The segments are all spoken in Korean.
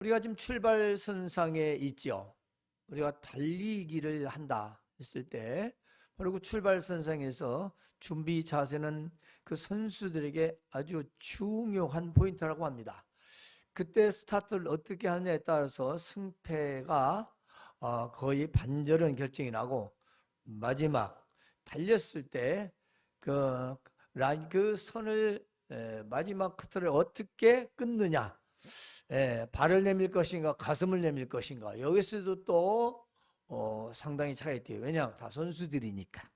우리가 지금 출발선상에 있죠. 우리가 달리기를 한다 했을 때 바로 그 출발선상에서 준비 자세는 그 선수들에게 아주 중요한 포인트라고 합니다. 그때 스타트를 어떻게 하느냐에 따라서 승패가 거의 반절은 결정이 나고, 마지막 달렸을 때 그 선을 마지막 커트를 어떻게 끊느냐, 발을 내밀 것인가 가슴을 내밀 것인가, 여기서도 또 상당히 차이가 있대요. 왜냐, 다 선수들이니까.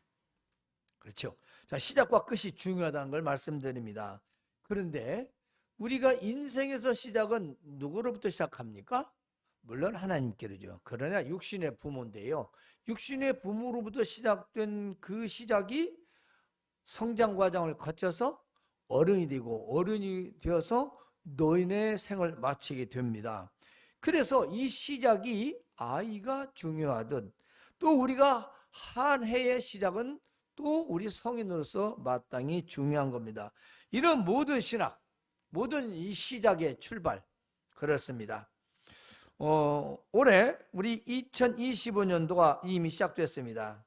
그렇죠. 자, 시작과 끝이 중요하다는 걸 말씀드립니다. 그런데 우리가 인생에서 시작은 누구로부터 시작합니까? 물론 하나님께로죠. 그러나 육신의 부모인데요, 육신의 부모로부터 시작된 그 시작이 성장 과정을 거쳐서 어른이 되고, 어른이 되어서 노인의 생을 마치게 됩니다. 그래서 이 시작이 아이가 중요하듯, 또 우리가 한 해의 시작은 또 우리 성인으로서 마땅히 중요한 겁니다. 이런 모든 신학, 모든 이 시작의 출발, 그렇습니다. 올해 우리 2025년도가 이미 시작됐습니다.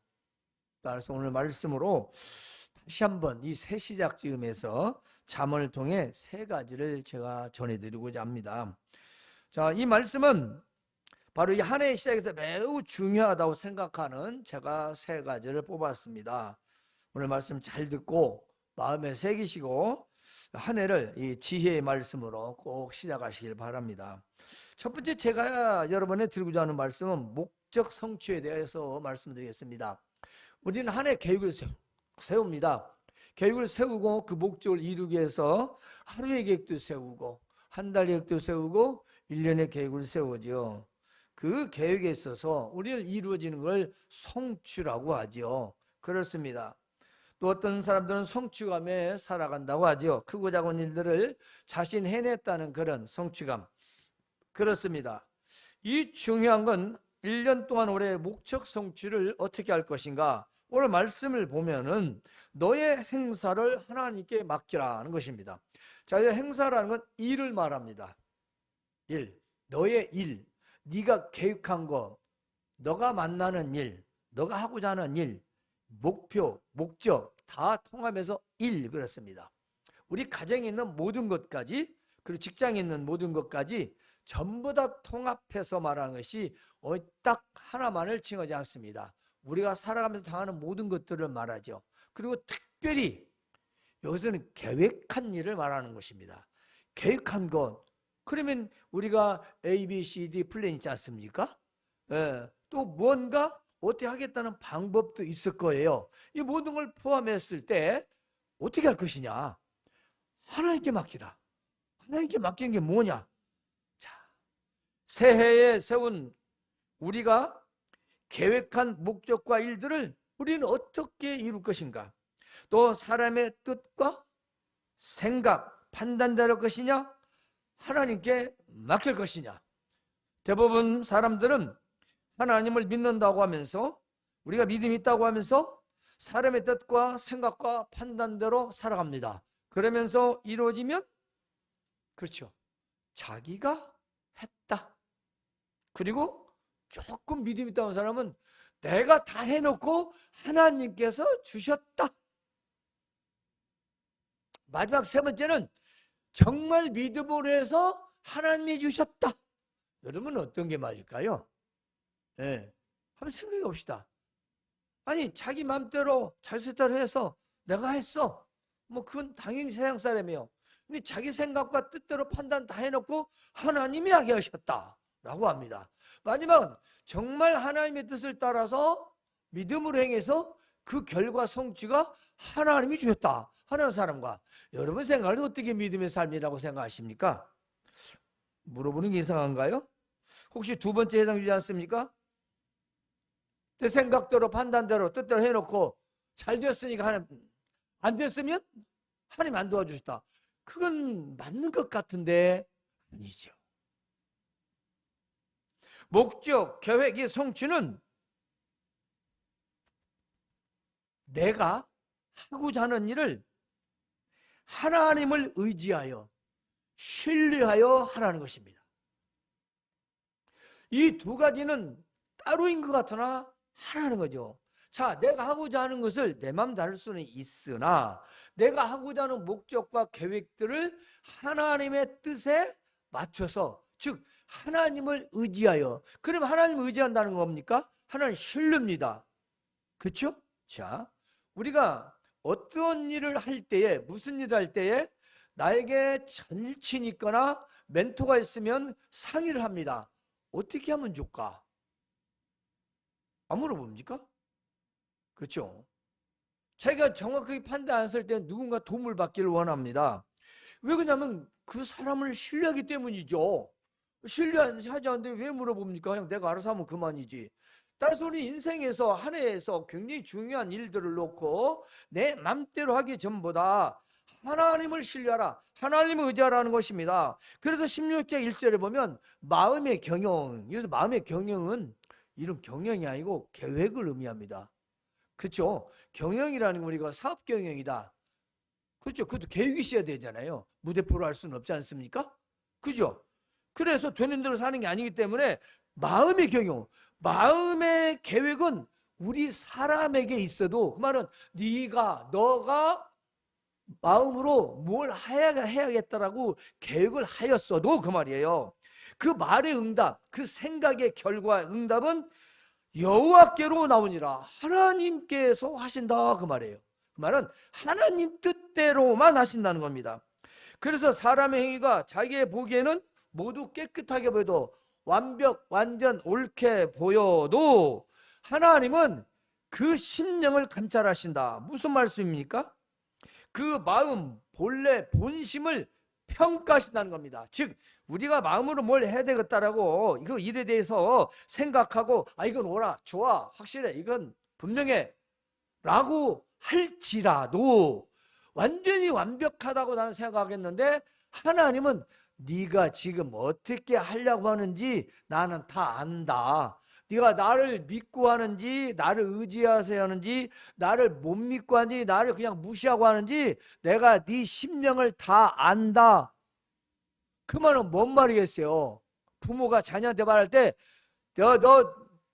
따라서 오늘 말씀으로 다시 한번 이 새 시작 즈음에서 잠언을 통해 세 가지를 제가 전해드리고자 합니다. 자, 이 말씀은 바로 이 한 해의 시작에서 매우 중요하다고 생각하는 제가 세 가지를 뽑았습니다. 오늘 말씀 잘 듣고 마음에 새기시고 한 해를 이 지혜의 말씀으로 꼭 시작하시길 바랍니다. 첫 번째, 제가 여러분에 드리고자 하는 말씀은 목적 성취에 대해서 말씀드리겠습니다. 우리는 한 해 계획을 세웁니다. 계획을 세우고 그 목적을 이루기 위해서 하루의 계획도 세우고, 한 달 계획도 세우고, 1년의 계획을 세우죠. 그 계획에 있어서 우리는 이루어지는 걸 성취라고 하죠. 그렇습니다. 또 어떤 사람들은 성취감에 살아간다고 하죠. 크고 작은 일들을 자신 해냈다는 그런 성취감. 그렇습니다. 이 중요한 건 1년 동안 올해 목적 성취를 어떻게 할 것인가. 오늘 말씀을 보면은 너의 행사를 하나님께 맡기라는 것입니다. 자, 이 행사라는 건 일을 말합니다. 일, 너의 일, 네가 계획한 거, 너가 만나는 일, 너가 하고자 하는 일, 목표, 목적 다 통합해서 일, 그렇습니다. 우리 가정에 있는 모든 것까지, 그리고 직장에 있는 모든 것까지 전부 다 통합해서 말하는 것이 딱 하나만을 칭하지 않습니다. 우리가 살아가면서 당하는 모든 것들을 말하죠. 그리고 특별히 여기서는 계획한 일을 말하는 것입니다. 계획한 것. 그러면 우리가 A, B, C, D 플랜 있지 않습니까? 또 뭔가 어떻게 하겠다는 방법도 있을 거예요. 이 모든 걸 포함했을 때 어떻게 할 것이냐? 하나님께 맡기라. 하나님께 맡긴 게 뭐냐? 자, 새해에 세운 우리가 계획한 목적과 일들을 우리는 어떻게 이룰 것인가? 또 사람의 뜻과 생각, 판단대로 할 것이냐? 하나님께 맡길 것이냐? 대부분 사람들은 하나님을 믿는다고 하면서, 우리가 믿음이 있다고 하면서 사람의 뜻과 생각과 판단대로 살아갑니다. 그러면서 이루어지면, 그렇죠, 자기가 했다. 그리고 조금 믿음이 있다는 사람은 내가 다 해놓고 하나님께서 주셨다. 마지막 세 번째는 정말 믿음으로 해서 하나님이 주셨다. 여러분은 어떤 게 맞을까요? 한번 생각해 봅시다. 아니, 자기 마음대로 자기스타로 해서 내가 했어. 뭐 그건 당연히 세상 사람이에요. 근데 자기 생각과 뜻대로 판단 다 해놓고 하나님이 하게 하셨다라고 합니다. 마지막은 정말 하나님의 뜻을 따라서 믿음으로 행해서 그 결과 성취가 하나님이 주셨다 하는 사람과, 여러분 생각을 어떻게 믿음의 삶이라고 생각하십니까? 물어보는 게 이상한가요? 혹시 두 번째 해당되지 않습니까? 내 생각대로 판단대로 뜻대로 해놓고 잘 됐으니까 하나님, 안 됐으면 하나님 안 도와주셨다. 그건 맞는 것 같은데 아니죠. 목적, 계획의 성취는 내가 하고자 하는 일을 하나님을 의지하여 신뢰하여 하라는 것입니다. 이 두 가지는 따로인 것 같으나 하나는 거죠. 자, 내가 하고자 하는 것을 내 마음 다를 수는 있으나 내가 하고자 하는 목적과 계획들을 하나님의 뜻에 맞춰서, 즉 하나님을 의지하여. 그러면 하나님을 의지한다는 건 뭡니까? 하나님 신뢰입니다. 그렇죠? 자, 우리가 어떤 일을 할 때에, 무슨 일을 할 때에 나에게 절친이 있거나 멘토가 있으면 상의를 합니다. 어떻게 하면 좋을까? 안 물어봅니까? 그렇죠? 자기가 정확하게 판단 안 했을 때 누군가 도움을 받기를 원합니다. 왜 그러냐면 그 사람을 신뢰하기 때문이죠. 신뢰하지 않는데 왜 물어봅니까? 그냥 내가 알아서 하면 그만이지. 따라서 우리 인생에서 한 해에서 굉장히 중요한 일들을 놓고 내 맘대로 하기 전보다 하나님을 신뢰하라, 하나님을 의지하라는 것입니다. 그래서 16장 1절에 보면 마음의 경영, 여기서 마음의 경영은 이런 경영이 아니고 계획을 의미합니다. 그렇죠? 경영이라는 건 우리가 사업 경영이다. 그렇죠? 그것도 계획이 있어야 되잖아요. 무대포로 할 수는 없지 않습니까? 그죠? 그래서 되는 대로 사는 게 아니기 때문에 마음의 경영, 마음의 계획은 우리 사람에게 있어도, 그 말은 너가 마음으로 뭘 해야겠다라고 계획을 하였어도 그 말이에요. 그 말의 응답, 그 생각의 결과 응답은 여호와께로 나오니라, 하나님께서 하신다 그 말이에요. 그 말은 하나님 뜻대로만 하신다는 겁니다. 그래서 사람의 행위가 자기의 보기에는 모두 깨끗하게 보여도, 완전 옳게 보여도 하나님은 그 심령을 감찰하신다. 무슨 말씀입니까? 그 마음, 본래 본심을 평가하신다는 겁니다. 즉 우리가 마음으로 뭘 해야 되겠다라고 이거 일에 대해서 생각하고, 이건 옳아, 좋아, 확실해, 이건 분명해 라고 할지라도 완전히 완벽하다고 나는 생각하겠는데, 하나님은 네가 지금 어떻게 하려고 하는지 나는 다 안다. 네가 나를 믿고 하는지, 나를 의지하세요 하는지, 나를 못 믿고 하는지, 나를 그냥 무시하고 하는지 내가 네 심령을 다 안다. 그 말은 뭔 말이겠어요? 부모가 자녀한테 말할 때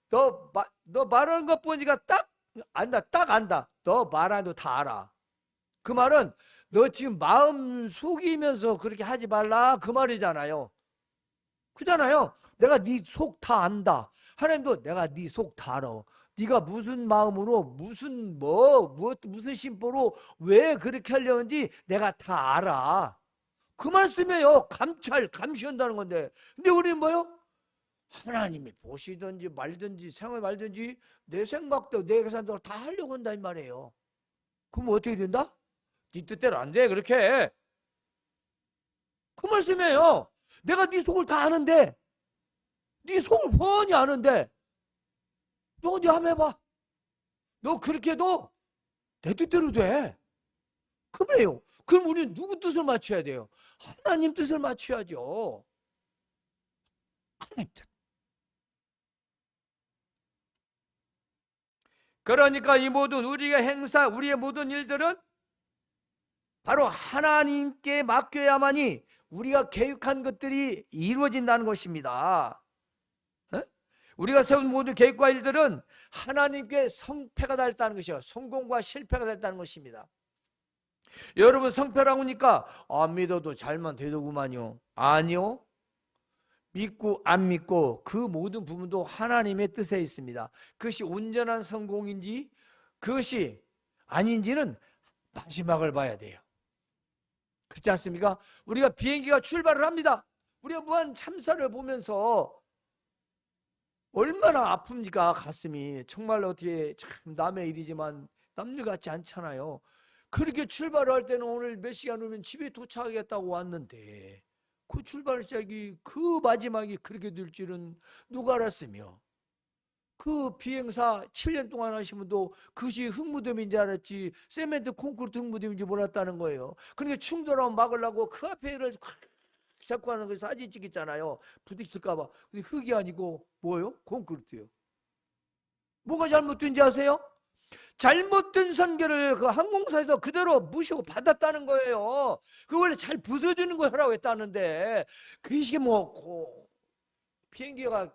너 말하는 것 보니까 딱 안다, 딱 안다. 너 말하는 거 다 알아. 그 말은 너 지금 마음 속이면서 그렇게 하지 말라 그 말이잖아요. 그잖아요. 내가 네 속 다 안다. 하나님도 내가 네 속 다 알아. 네가 무슨 마음으로, 무슨 심보로 왜 그렇게 하려는지 내가 다 알아. 그 말씀이에요. 감시한다는 건데. 근데 우리는 뭐요? 하나님이 보시든지 말든지 생각이 말든지 내 생각도 내 계산도 다 하려고 한다 이 말이에요. 그럼 어떻게 된다? 네 뜻대로 안 돼 그렇게. 그 말씀이에요. 내가 네 속을 다 아는데, 네 속을 훤히 아는데 너 어디 한번 해봐. 너 그렇게 해도 내 뜻대로 돼. 그래요. 그럼 우리는 누구 뜻을 맞춰야 돼요? 하나님 뜻을 맞춰야죠. 하나님 뜻. 그러니까 이 모든 우리의 모든 일들은 바로 하나님께 맡겨야만이 우리가 계획한 것들이 이루어진다는 것입니다. 우리가 세운 모든 계획과 일들은 하나님께 성패가 달다는 것이요, 성공과 실패가 달다는 것입니다. 여러분, 성패라고 하니까 안 믿어도 잘만 되더구만요. 아니요. 믿고 안 믿고 그 모든 부분도 하나님의 뜻에 있습니다. 그것이 온전한 성공인지 그것이 아닌지는 마지막을 봐야 돼요. 그렇지 않습니까? 우리가 비행기가 출발을 합니다. 우리가 무한 참사를 보면서 얼마나 아픕니까? 가슴이. 정말 어떻게 참 남의 일이지만 남들 같지 않잖아요. 그렇게 출발을 할 때는 오늘 몇 시간 후면 집에 도착하겠다고 왔는데 그 출발 시작이 그 마지막이 그렇게 될 줄은 누가 알았으며, 그 비행사 7년 동안 하신 분도 그것이 흙무덤인지 알았지 세멘트 콘크리트 흙무덤인지 몰랐다는 거예요. 그러니까 충돌하면 막으려고 그 앞에를 자꾸 하는 거 사진 찍겠잖아요. 부딪힐까봐. 근데 흙이 아니고 뭐예요? 콘크리트예요. 뭐가 잘못된지 아세요? 잘못된 선교를 그 항공사에서 그대로 무시고 받았다는 거예요. 그 원래 잘 부서지는 거 하라고 했다는데 그게 뭐 비행기가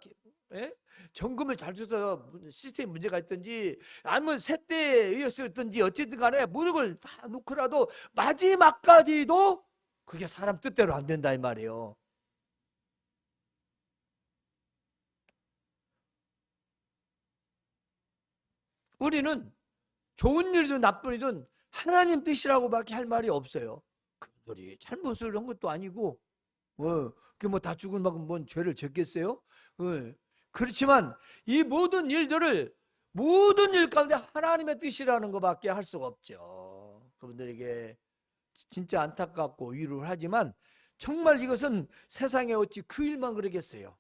예? 점검을 잘 줘서 시스템 문제가 있든지 아니면 새때였든지 어쨌든 간에 모든 걸 다 놓고라도 마지막까지도 그게 사람 뜻대로 안 된다 이 말이에요. 우리는 좋은 일이든 나쁜 일이든 하나님 뜻이라고밖에 할 말이 없어요. 그들이 잘못을 한 것도 아니고 뭐 다 죽은 만큼 뭔 죄를 졌겠어요? 그렇지만 이 모든 일들을 모든 일 가운데 하나님의 뜻이라는 것밖에 할 수가 없죠. 그분들에게 진짜 안타깝고 위로를 하지만 정말 이것은 세상에 어찌 그 일만 그러겠어요.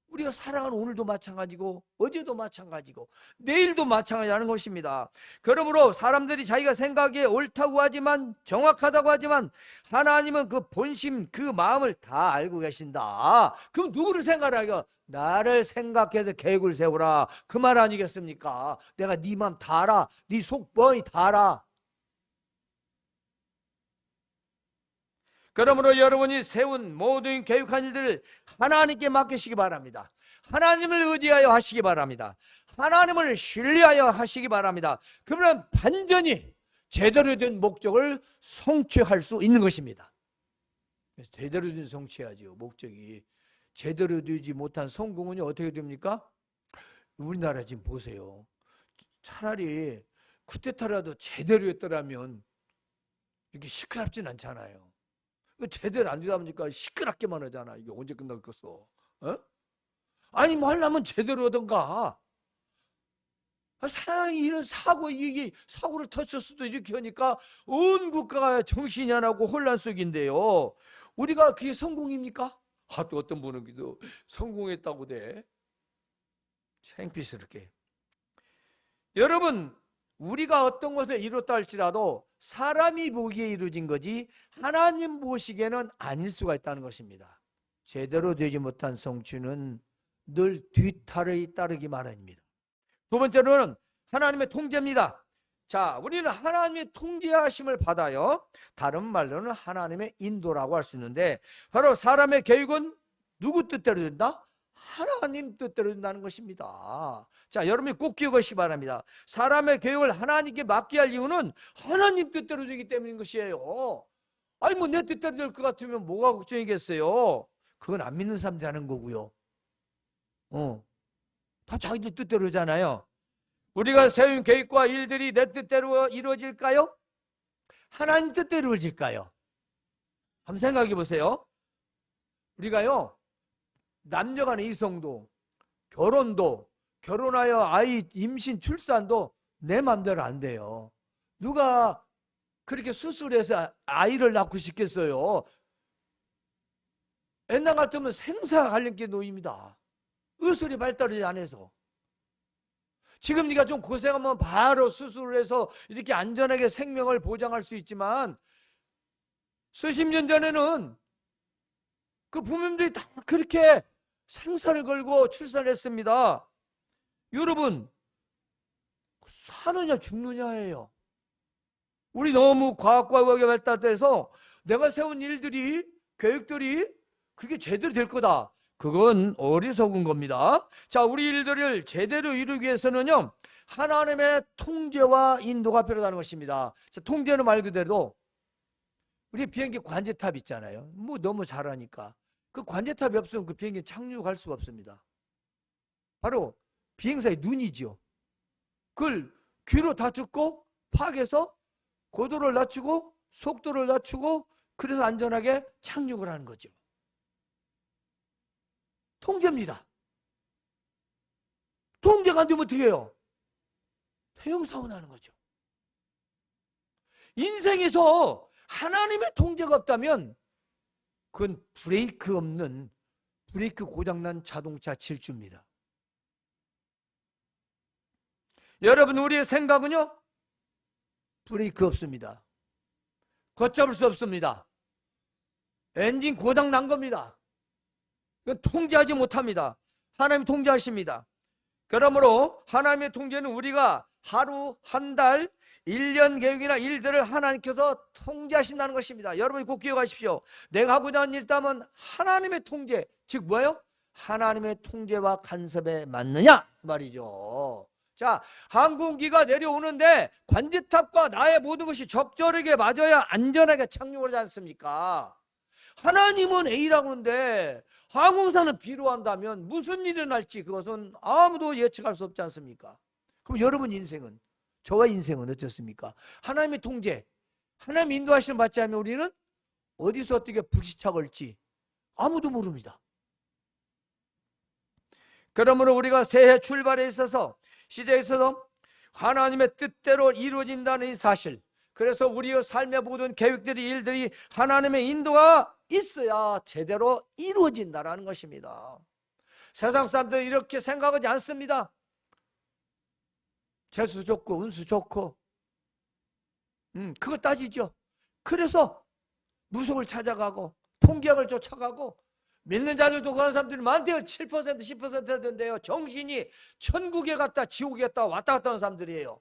우리가 살아가는 오늘도 마찬가지고 어제도 마찬가지고 내일도 마찬가지라는 것입니다. 그러므로 사람들이 자기가 생각에 옳다고 하지만 정확하다고 하지만 하나님은 그 본심 그 마음을 다 알고 계신다. 그럼 누구를 생각하냐? 나를 생각해서 계획을 세우라. 그 말 아니겠습니까? 내가 네 마음 다 알아. 네 속 뻔히 다 알아. 그러므로 여러분이 세운 모든 계획한 일들을 하나님께 맡기시기 바랍니다. 하나님을 의지하여 하시기 바랍니다. 하나님을 신뢰하여 하시기 바랍니다. 그러면 반전히 제대로 된 목적을 성취할 수 있는 것입니다. 제대로 된 성취해야죠. 목적이 제대로 되지 못한 성공은 어떻게 됩니까? 우리나라 지금 보세요. 차라리 쿠데타라도 제대로 했더라면 이렇게 시끄럽진 않잖아요. 제대로 안 되다 보니까 시끄럽게만 하잖아. 이게 언제 끝날 거어? 아니 뭐 하려면 제대로 하던가. 사람이 이런 이게 사고를 터쳤을 수도 이렇게 하니까 온 국가가 정신이 안 나고 혼란 속인데요. 우리가 그게 성공입니까? 또 어떤 분은 성공했다고 돼. 창피스럽게. 여러분, 우리가 어떤 것을 이뤘다 할지라도 사람이 보기에 이루어진 거지 하나님 보시기에는 아닐 수가 있다는 것입니다. 제대로 되지 못한 성취는 늘 뒤탈을 따르기 마련입니다. 두 번째로는 하나님의 통제입니다. 자, 우리는 하나님의 통제하심을 받아요. 다른 말로는 하나님의 인도라고 할 수 있는데 바로 사람의 계획은 누구 뜻대로 된다? 하나님 뜻대로 된다는 것입니다. 자, 여러분이 꼭 기억하시기 바랍니다. 사람의 계획을 하나님께 맡게 할 이유는 하나님 뜻대로 되기 때문인 것이에요. 아니 뭐 내 뜻대로 될 것 같으면 뭐가 걱정이겠어요? 그건 안 믿는 사람들이 하는 거고요. 다 자기들 뜻대로 하잖아요. 우리가 세운 계획과 일들이 내 뜻대로 이루어질까요? 하나님 뜻대로 이루어질까요? 한번 생각해 보세요. 우리가요 남녀간의 이성도 결혼도 결혼하여 아이 임신 출산도 내 맘대로 안 돼요. 누가 그렇게 수술해서 아이를 낳고 싶겠어요? 옛날 같으면 생사 관련계 노입니다. 의술이 발달하지 않아서. 지금 네가 좀 고생하면 바로 수술을 해서 이렇게 안전하게 생명을 보장할 수 있지만 수십 년 전에는 그 부모님들이 다 그렇게 생사를 걸고 출산했습니다. 여러분, 사느냐 죽느냐예요. 우리 너무 과학과 의학이 발달돼서 내가 세운 일들이 계획들이 그게 제대로 될 거다. 그건 어리석은 겁니다. 자, 우리 일들을 제대로 이루기 위해서는요 하나님의 통제와 인도가 필요하다는 것입니다. 자, 통제는 말 그대로 우리 비행기 관제탑 있잖아요. 뭐 너무 잘하니까 그 관제탑이 없으면 그 비행기 착륙할 수가 없습니다. 바로 비행사의 눈이지요. 그걸 귀로 다 듣고 파악해서 고도를 낮추고 속도를 낮추고 그래서 안전하게 착륙을 하는 거죠. 통제입니다. 통제가 안 되면 어떻게 해요? 대형사고 나는 거죠. 인생에서 하나님의 통제가 없다면 그건 브레이크 없는 브레이크 고장난 자동차 질주입니다. 여러분, 우리의 생각은요 브레이크 없습니다. 걷잡을 수 없습니다. 엔진 고장 난 겁니다. 그건 통제하지 못합니다. 하나님이 통제하십니다. 그러므로 하나님의 통제는 우리가 하루, 한 달, 1년 계획이나 일들을 하나님께서 통제하신다는 것입니다. 여러분이 꼭 기억하십시오. 내가 하고자 하는 일 따면 하나님의 통제, 즉 뭐예요? 하나님의 통제와 간섭에 맞느냐 그 말이죠. 자, 항공기가 내려오는데 관제탑과 나의 모든 것이 적절하게 맞아야 안전하게 착륙을 하지 않습니까? 하나님은 A라고 하는데 항공사는 B로 한다면 무슨 일이 날지 그것은 아무도 예측할 수 없지 않습니까? 그럼 여러분 인생은, 저와 인생은 어떻습니까? 하나님의 통제, 하나님 인도하시는 받지 않으면 우리는 어디서 어떻게 불시착을지 아무도 모릅니다. 그러므로 우리가 새해 출발에 있어서 시대에 있어서 하나님의 뜻대로 이루어진다는 이 사실, 그래서 우리의 삶의 모든 계획들이, 일들이 하나님의 인도가 있어야 제대로 이루어진다는 것입니다. 세상 사람들은 이렇게 생각하지 않습니다. 재수 좋고 운수 좋고 그거 따지죠. 그래서 무속을 찾아가고 통계학을 쫓아가고 믿는 자들도 그런 사람들이 많대요. 7% 10%라던데요. 정신이 천국에 갔다 지옥에 갔다 왔다 갔다 하는 사람들이에요.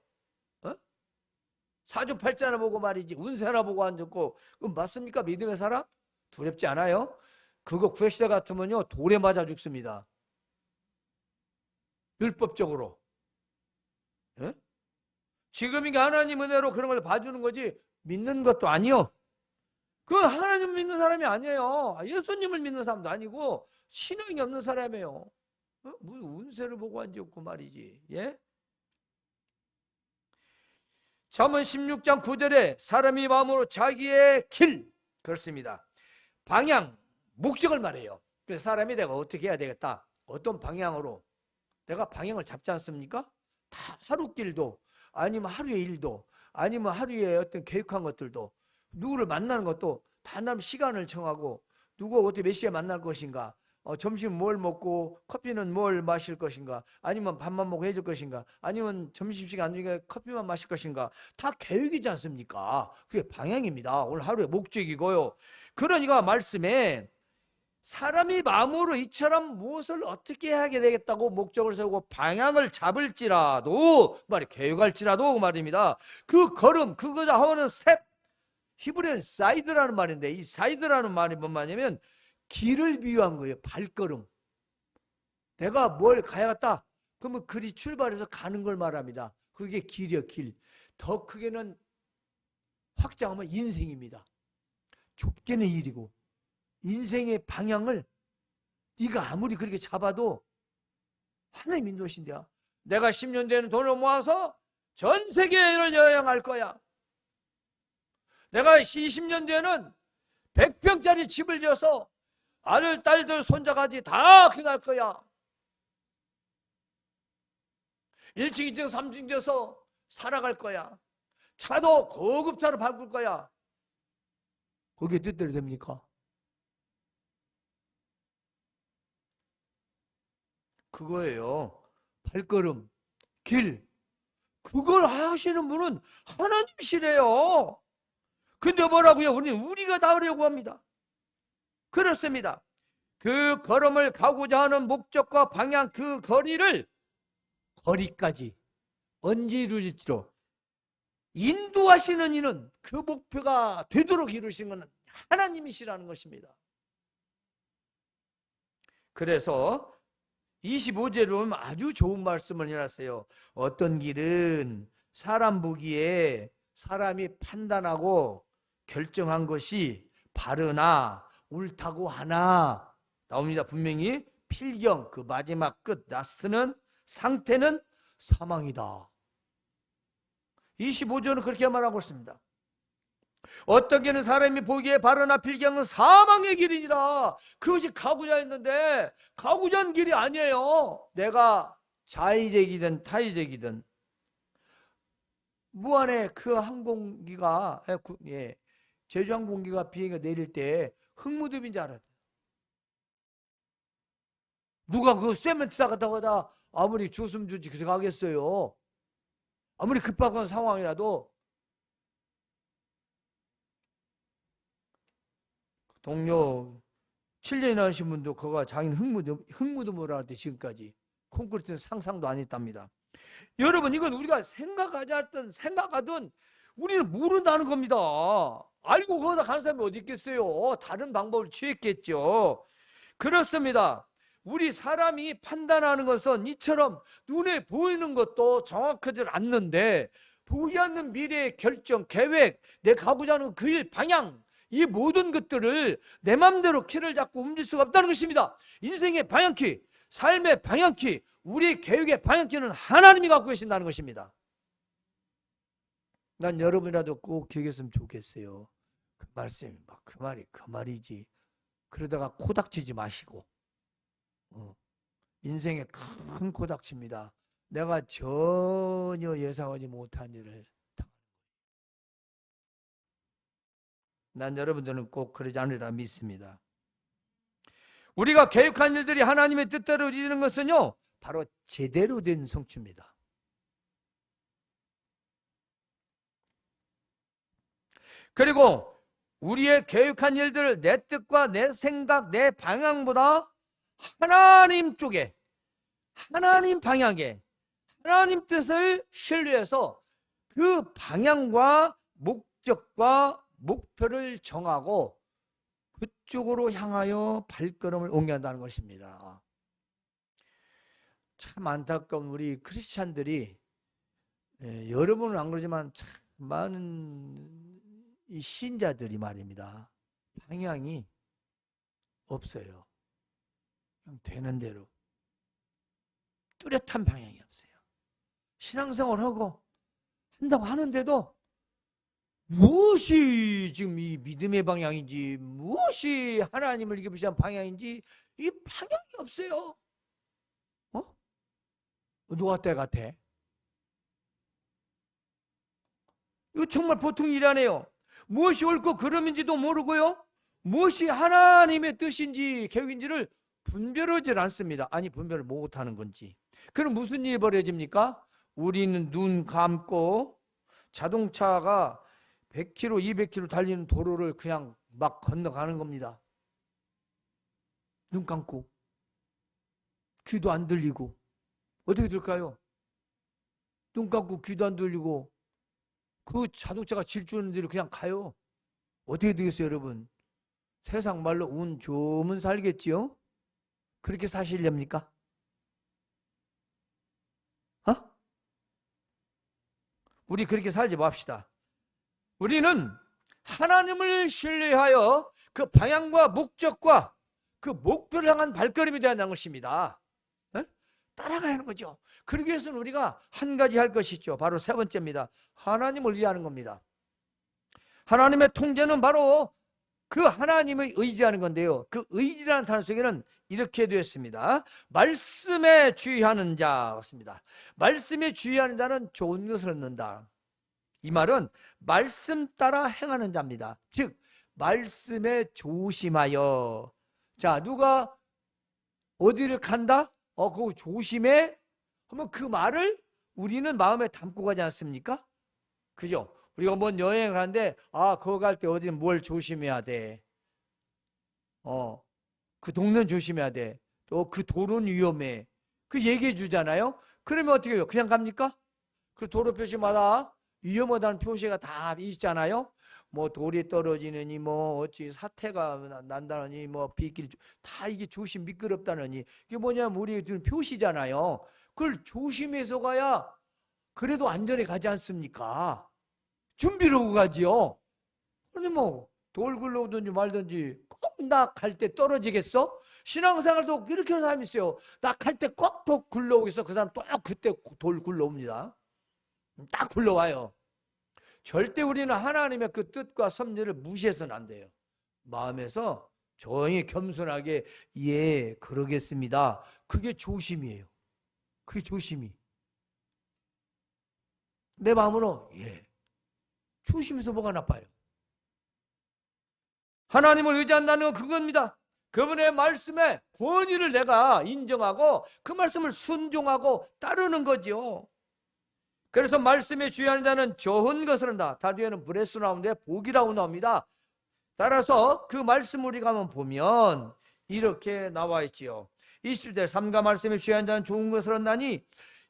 사주팔자나 보고 말이지 운세나 보고 앉았고, 그럼 맞습니까? 믿음의 사람? 두렵지 않아요? 그거 구약시대 같으면요 돌에 맞아 죽습니다. 율법적으로. 지금 이게 하나님 은혜로 그런 걸 봐주는 거지 믿는 것도 아니요. 그건 하나님 믿는 사람이 아니에요. 예수님을 믿는 사람도 아니고 신앙이 없는 사람이에요. 무슨 운세를 보고 앉았고 말이지. 예? 잠언 16장 9절에 사람이 마음으로 자기의 길, 그렇습니다, 방향, 목적을 말해요. 그래서 사람이 내가 어떻게 해야 되겠다, 어떤 방향으로 내가 방향을 잡지 않습니까? 다 하루 길도 아니면 하루의 일도 아니면 하루에 어떤 계획한 것들도, 누구를 만나는 것도 다 나름 시간을 정하고 누구 어떻게 몇 시에 만날 것인가, 점심 뭘 먹고 커피는 뭘 마실 것인가, 아니면 밥만 먹고 해줄 것인가, 아니면 점심시간 중에 커피만 마실 것인가, 다 계획이지 않습니까? 그게 방향입니다. 오늘 하루의 목적이고요. 그러니까 말씀에 사람이 마음으로 이처럼 무엇을 어떻게 하게 되겠다고 목적을 세우고 방향을 잡을지라도 말이 계획할지라도 말입니다. 그 걸음, 그거자 하는 스텝, 히브리어는 사이드라는 말인데 이 사이드라는 말이 뭔 말이냐면 길을 비유한 거예요. 발걸음. 내가 뭘 가야겠다 그러면 그리 출발해서 가는 걸 말합니다. 그게 길이요, 길. 더 크게는 확장하면 인생입니다. 좁게는 일이고 인생의 방향을 네가 아무리 그렇게 잡아도 하나님 인도하신대요. 내가 10년 되는 돈을 모아서 전 세계를 여행할 거야. 내가 20년 뒤에는 100평짜리 집을 지어서 아들, 딸들, 손자까지 다 키워갈 거야. 1층, 2층, 3층 지어서 살아갈 거야. 차도 고급차로 바꿀 거야. 그게 뜻대로 됩니까? 그거예요. 발걸음, 길. 그걸 하시는 분은 하나님이시래요. 근데 뭐라고요? 우리가 다 하려고 합니다. 그렇습니다. 그 걸음을 가고자 하는 목적과 방향, 그 거리까지 언제 이루어질지로 인도하시는 이는 그 목표가 되도록 이루시는 것은 하나님이시라는 것입니다. 그래서 25절에 보면 아주 좋은 말씀을 해놨어요. 어떤 길은 사람 보기에 사람이 판단하고 결정한 것이 바르나 옳다고 하나 나옵니다. 분명히 필경, 그 마지막 끝 라스트는 상태는 사망이다. 25절은 그렇게 말하고 있습니다. 어떤 길은 사람이 보기에 바르나 필경은 사망의 길이니라. 그것이 가고자 했는데 가고자 하는 길이 아니에요. 내가 자의적이든 타의적이든 무안에 그 항공기가 제주항공기가 비행기가 내릴 때 흙무덤인 줄 알았대요. 누가 그 세멘트다가 다가다 아무리 주섬 주지 들어가겠어요. 아무리 급박한 상황이라도. 동료 7년이나 하신 분도 그가 자기는 흙무덤으로 할 때 지금까지 콘크리트는 상상도 안 했답니다. 여러분, 이건 우리가 생각하든 우리는 모른다는 겁니다. 알고 거기다 가는 사람이 어디 있겠어요? 다른 방법을 취했겠죠. 그렇습니다. 우리 사람이 판단하는 것은 이처럼 눈에 보이는 것도 정확하지 않는데 보이지 않는 미래의 결정, 계획, 내 가고자 하는 그 일 방향, 이 모든 것들을 내 맘대로 키를 잡고 움직일 수가 없다는 것입니다. 인생의 방향키, 삶의 방향키, 우리 계획의 방향키는 하나님이 갖고 계신다는 것입니다. 난 여러분이라도 꼭 기억했으면 좋겠어요. 그 말씀이 막 그 말이 그 말이지. 그러다가 코닥치지 마시고. 인생에 큰 코닥칩니다. 내가 전혀 예상하지 못한 일을. 난 여러분들은 꼭 그러지 않으리라 믿습니다. 우리가 계획한 일들이 하나님의 뜻대로 이루어지는 것은요, 바로 제대로 된 성취입니다. 그리고 우리의 계획한 일들을 내 뜻과 내 생각, 내 방향보다 하나님 쪽에, 하나님 방향에, 하나님 뜻을 신뢰해서 그 방향과 목적과 목표를 정하고 그쪽으로 향하여 발걸음을 옮겨야 한다는 것입니다. 참 안타까운 우리 크리스찬들이, 여러분은 안 그러지만 참 많은 이 신자들이 말입니다. 방향이 없어요. 그냥 되는 대로. 뚜렷한 방향이 없어요. 신앙생활하고 한다고 하는데도 무엇이 지금 이 믿음의 방향인지, 무엇이 하나님을 기쁘시한 방향인지 이 방향이 없어요. 누가 때 같아? 이거 정말 보통 일이 아니에요. 무엇이 옳고 그름인지도 모르고요, 무엇이 하나님의 뜻인지 계획인지를 분별하지 않습니다. 아니, 분별을 못하는 건지. 그럼 무슨 일이 벌어집니까? 우리는 눈 감고 자동차가 100km, 200km 달리는 도로를 그냥 막 건너가는 겁니다. 눈 감고. 귀도 안 들리고. 어떻게 될까요? 눈 감고 귀도 안 들리고 그 자동차가 질주하는 대로 그냥 가요. 어떻게 되겠어요, 여러분? 세상 말로 운 좋으면 살겠지요? 그렇게 사시렵니까? 우리 그렇게 살지 맙시다. 우리는 하나님을 신뢰하여 그 방향과 목적과 그 목표를 향한 발걸음이 되어야 하는 것입니다. 따라가야 하는 거죠. 그러기 위해서는 우리가 한 가지 할 것이 있죠. 바로 세 번째입니다. 하나님을 의지하는 겁니다. 하나님의 통제는 바로 그 하나님을 의지하는 건데요, 그 의지라는 단어 속에는 이렇게 되어 있습니다. 말씀에 주의하는 자 같습니다. 말씀에 주의하는 자는 좋은 것을 얻는다. 이 말은 말씀 따라 행하는 자입니다. 즉 말씀에 조심하여. 자, 누가 어디를 간다? 그거 조심해? 하면 그 말을 우리는 마음에 담고 가지 않습니까? 그죠? 우리가 뭔 여행을 하는데, 그거 갈 때 어디 뭘 조심해야 돼. 그 동네는 조심해야 돼. 또 그 도로는 위험해. 그 얘기해 주잖아요? 그러면 어떻게 해요? 그냥 갑니까? 그 도로 표시마다 위험하다는 표시가 다 있잖아요? 뭐 돌이 떨어지느니, 뭐 어찌 사태가 난다느니, 뭐 빗길 다 이게 조심 미끄럽다느니, 이게 뭐냐면 우리 표시잖아요. 그걸 조심해서 가야 그래도 안전에 가지 않습니까? 준비를 하고 가지요. 그런데 뭐 돌 굴러오든지 말든지 꼭 나 갈 때 떨어지겠어? 신앙생활도 이렇게 사람이 있어요. 나 갈 때 꼭 돌 굴러오겠어? 그 사람 또 그때 돌 굴러옵니다. 딱 굴러와요. 절대 우리는 하나님의 그 뜻과 섭리를 무시해서는 안 돼요. 마음에서 조용히 겸손하게 예, 그러겠습니다. 그게 조심이에요. 그게 조심이. 내 마음으로 예, 조심해서 뭐가 나빠요? 하나님을 의지한다는 건 그겁니다. 그분의 말씀에 권위를 내가 인정하고 그 말씀을 순종하고 따르는 거죠. 그래서 말씀에 주의하는 자는 좋은 것을 한다. 다 뒤에는 브레스 나오는데 복이라고 나옵니다. 따라서 그 말씀 우리가 한번 보면 이렇게 나와 있지요. 20절 삼가 말씀에 주의하는 자는 좋은 것을 얻나니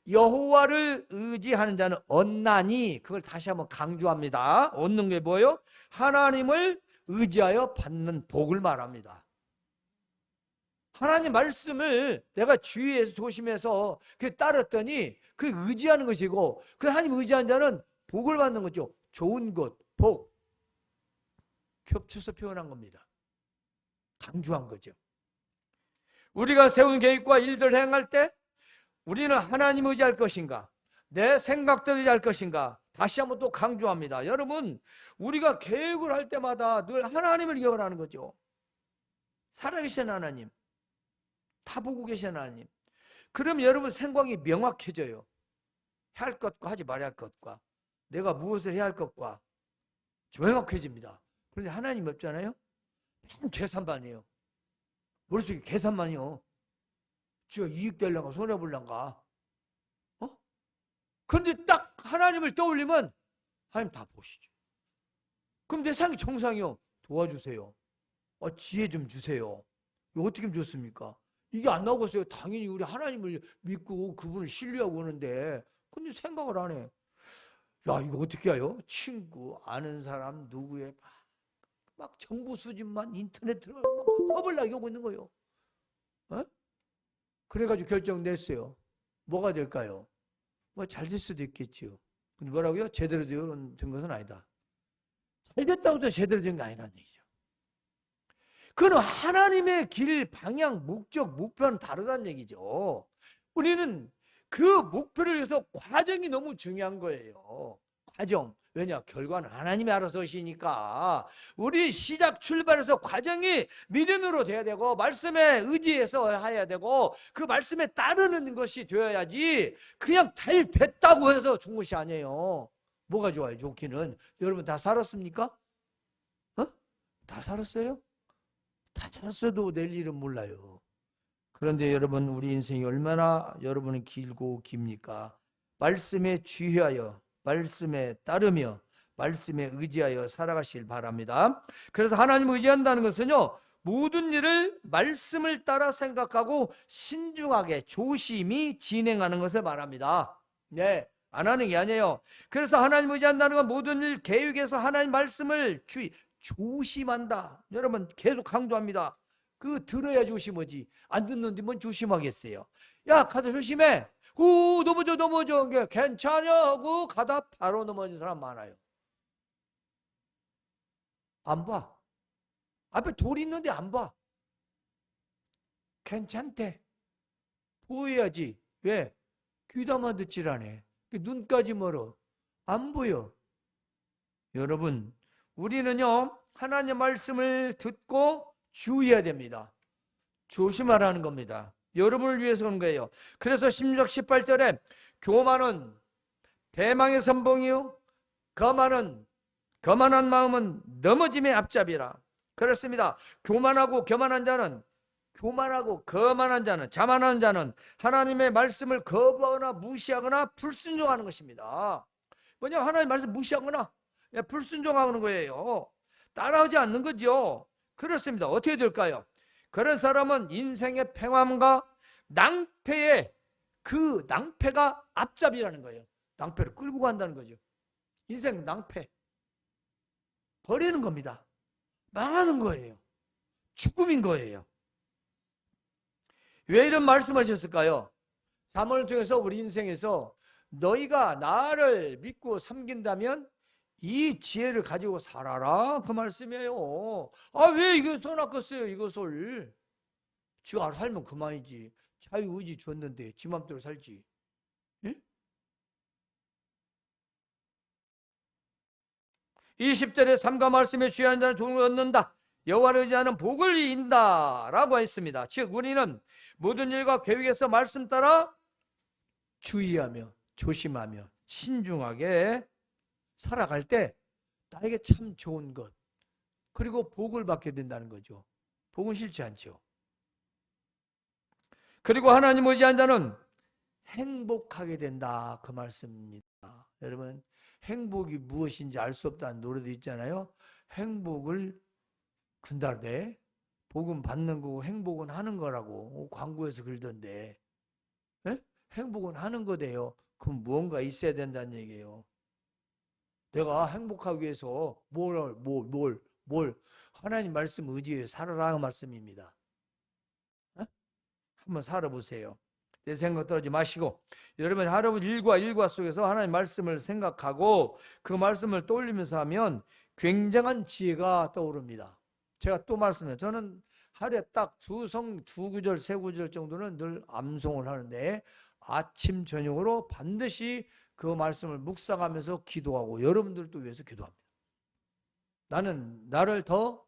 여호와를 의지하는 자는 얻나니, 그걸 다시 한번 강조합니다. 얻는 게 뭐예요? 하나님을 의지하여 받는 복을 말합니다. 하나님 말씀을 내가 주의해서 조심해서 그 따랐더니 그 의지하는 것이고, 그 하나님 의지한 자는 복을 받는 거죠. 좋은 것, 복 겹쳐서 표현한 겁니다. 강조한 거죠. 우리가 세운 계획과 일들을 행할 때 우리는 하나님 의지할 것인가, 내 생각대로 의지할 것인가, 다시 한번 또 강조합니다. 여러분, 우리가 계획을 할 때마다 늘 하나님을 기억을 하는 거죠. 살아계신 하나님, 다 보고 계신 하나님. 그럼 여러분 생각이 명확해져요. 해야 할 것과 하지 말아야 할 것과, 내가 무엇을 해야 할 것과 명확해집니다. 그런데 하나님 없잖아요. 계산반이에요. 머릿속에 계산만이요. 지가 이익 되려고 손해보려가. 그런데 딱 하나님을 떠올리면 하나님 다 보시죠. 그럼 내 삶이 정상이요. 도와주세요. 지혜 좀 주세요. 이거 어떻게 하면 좋습니까? 이게 안 나오겠어요. 당연히 우리 하나님을 믿고 그분을 신뢰하고 오는데, 근데 생각을 안 해. 야, 이거 어떻게 해요? 친구, 아는 사람, 누구의 막 정보 수집만 인터넷 들어가서 막 허벌나게 하고 있는 거예요. 그래가지고 결정 냈어요. 뭐가 될까요? 뭐 잘 될 수도 있겠지요. 근데 뭐라고요? 제대로 된 것은 아니다. 잘 됐다고 해서 제대로 된 게 아니라는 얘기죠. 그건 하나님의 길, 방향, 목적, 목표는 다르다는 얘기죠. 우리는 그 목표를 위해서 과정이 너무 중요한 거예요. 과정. 왜냐? 결과는 하나님이 알아서 하시니까. 우리 시작 출발해서 과정이 믿음으로 돼야 되고, 말씀에 의지해서 해야 되고, 그 말씀에 따르는 것이 되어야지, 그냥 잘 됐다고 해서 좋은 것이 아니에요. 뭐가 좋아요? 좋기는. 여러분 다 살았습니까? 다 살았어요? 다 살았어도 낼 일은 몰라요. 그런데 여러분, 우리 인생이 얼마나 여러분은 길고 깁니까? 말씀에 주의하여, 말씀에 따르며, 말씀에 의지하여 살아가시길 바랍니다. 그래서 하나님을 의지한다는 것은요, 모든 일을 말씀을 따라 생각하고 신중하게 조심히 진행하는 것을 말합니다. 네, 안 하는 게 아니에요. 그래서 하나님을 의지한다는 건 모든 일 계획에서 하나님 말씀을 조심한다. 여러분 계속 강조합니다. 그 들어야 조심하지. 안 듣는데 뭔 조심하겠어요. 야, 가다 조심해. 넘어져. 괜찮아 하고 가다 바로 넘어진 사람 많아요. 안 봐. 앞에 돌이 있는데 안 봐. 괜찮대. 보여야지. 왜? 귀담아 듣질 않아. 눈까지 멀어. 안 보여. 여러분, 우리는요, 하나님의 말씀을 듣고 주의해야 됩니다. 조심하라는 겁니다. 여러분을 위해서 그런 거예요. 그래서 신명기 18절에 교만은 대망의 선봉이요, 거만한 마음은 넘어짐의 앞잡이라. 그렇습니다. 교만하고 거만한 자만한 자는 하나님의 말씀을 거부하거나 무시하거나 불순종하는 것입니다. 뭐냐면 하나님의 말씀 무시하거나 불순종하는 거예요. 따라하지 않는 거죠. 그렇습니다. 어떻게 될까요? 그런 사람은 인생의 평안과 낭패가 앞잡이라는 거예요. 낭패를 끌고 간다는 거죠. 인생 낭패. 버리는 겁니다. 망하는 거예요. 죽음인 거예요. 왜 이런 말씀하셨을까요? 사무엘을 통해서 우리 인생에서 너희가 나를 믿고 섬긴다면 이 지혜를 가지고 살아라, 그 말씀이에요. 왜 이거 써놨겠어요, 이것을. 지가 알아서 살면 그만이지. 자유의지 줬는데 지 맘대로 살지. 예? 20절에 삼가 말씀에 취한 자는 종을 얻는다. 여호와를 의지하는 복을 이인다 라고 했습니다. 즉 우리는 모든 일과 계획에서 말씀 따라 주의하며 조심하며 신중하게 살아갈 때 나에게 참 좋은 것, 그리고 복을 받게 된다는 거죠. 복은 싫지 않죠. 그리고 하나님 의지한 자는 행복하게 된다, 그 말씀입니다. 여러분, 행복이 무엇인지 알 수 없다는 노래도 있잖아요. 행복을 근다대 복은 받는 거고 행복은 하는 거라고 광고에서 그러던데, 에? 행복은 하는 거대요. 그럼 무언가 있어야 된다는 얘기예요. 내가 행복하기 위해서 뭘 하나님 말씀 의지해 살아라, 그 말씀입니다. 한번 살아보세요. 내 생각 떨어지지 마시고 여러분 하루 일과 속에서 하나님의 말씀을 생각하고 그 말씀을 떠올리면서 하면 굉장한 지혜가 떠오릅니다. 제가 또 말씀해요. 저는 하루에 딱 두 구절, 세 구절 정도는 늘 암송을 하는데 아침, 저녁으로 반드시 그 말씀을 묵상하면서 기도하고 여러분들도 위해서 기도합니다. 나는 나를 더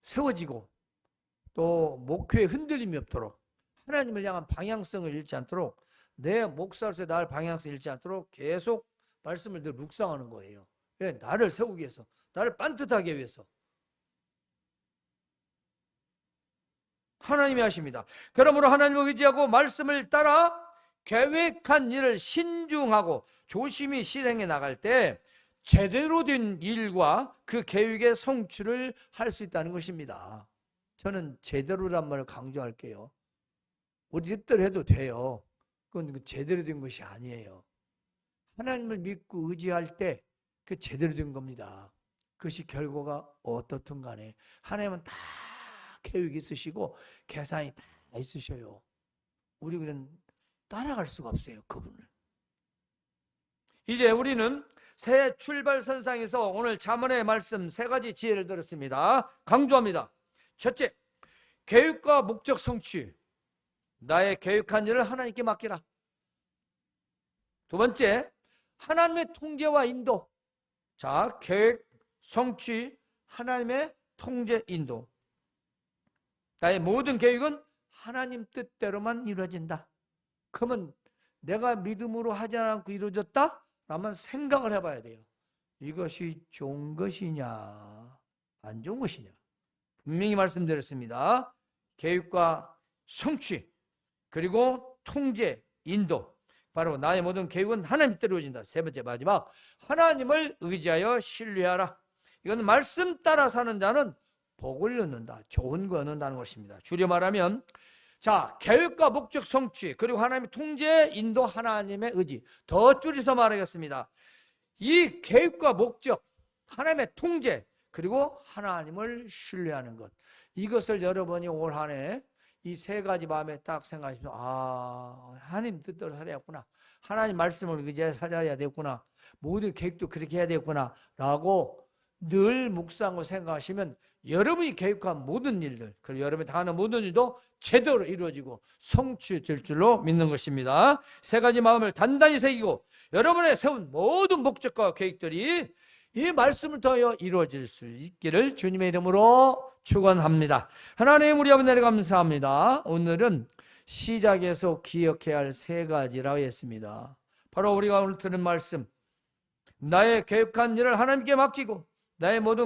세워지고 또 목표에 흔들림이 없도록 하나님을 향한 방향성을 잃지 않도록 내 목사로서의 나를 방향성을 잃지 않도록 계속 말씀을 늘 묵상하는 거예요. 왜? 나를 세우기 위해서, 나를 반듯하게 위해서. 하나님이 하십니다. 그러므로 하나님을 의지하고 말씀을 따라 계획한 일을 신중하고 조심히 실행해 나갈 때 제대로 된 일과 그 계획의 성취를 할 수 있다는 것입니다. 저는 제대로란 말을 강조할게요. 우리 뜻대로 해도 돼요. 그건 제대로 된 것이 아니에요. 하나님을 믿고 의지할 때 그 제대로 된 겁니다. 그것이 결과가 어떻든 간에 하나님은 다 계획이 있으시고 계산이 다 있으셔요. 우리 그냥 따라갈 수가 없어요, 그분을. 이제 우리는 새 출발선상에서 오늘 잠언의 말씀 세 가지 지혜를 들었습니다. 강조합니다. 첫째, 계획과 목적 성취. 나의 계획한 일을 하나님께 맡기라. 두 번째, 하나님의 통제와 인도. 자, 계획, 성취, 하나님의 통제, 인도. 나의 모든 계획은 하나님 뜻대로만 이루어진다. 그러면 내가 믿음으로 하지 않고 이루어졌다? 라면 생각을 해봐야 돼요. 이것이 좋은 것이냐 안 좋은 것이냐. 분명히 말씀드렸습니다. 계획과 성취 그리고 통제, 인도. 바로 나의 모든 계획은 하나님 뜻대로 이루어진다. 세 번째 마지막, 하나님을 의지하여 신뢰하라. 이건 말씀 따라 사는 자는 복을 얻는다. 좋은 거 얻는다는 것입니다. 줄여 말하면 자, 계획과 목적 성취 그리고 하나님의 통제, 인도, 하나님의 의지. 더 줄여서 말하겠습니다. 이 계획과 목적, 하나님의 통제 그리고 하나님을 신뢰하는 것, 이것을 여러분이 올 한 해 이 세 가지 마음에 딱 생각하시면 하나님 뜻대로 살아야겠구나, 하나님 말씀을 의지해 살아야 되겠구나, 모든 계획도 그렇게 해야 되겠구나 라고 늘 묵상하고 생각하시면 여러분이 계획한 모든 일들 그리고 여러분이 당하는 모든 일도 제대로 이루어지고 성취될 줄로 믿는 것입니다. 세 가지 마음을 단단히 새기고 여러분의 세운 모든 목적과 계획들이 이 말씀을 통하여 이루어질 수 있기를 주님의 이름으로 축원합니다. 하나님 우리 아버지 감사합니다. 오늘은 시작에서 기억해야 할 세 가지라고 했습니다. 바로 우리가 오늘 들은 말씀, 나의 계획한 일을 하나님께 맡기고 나의 모든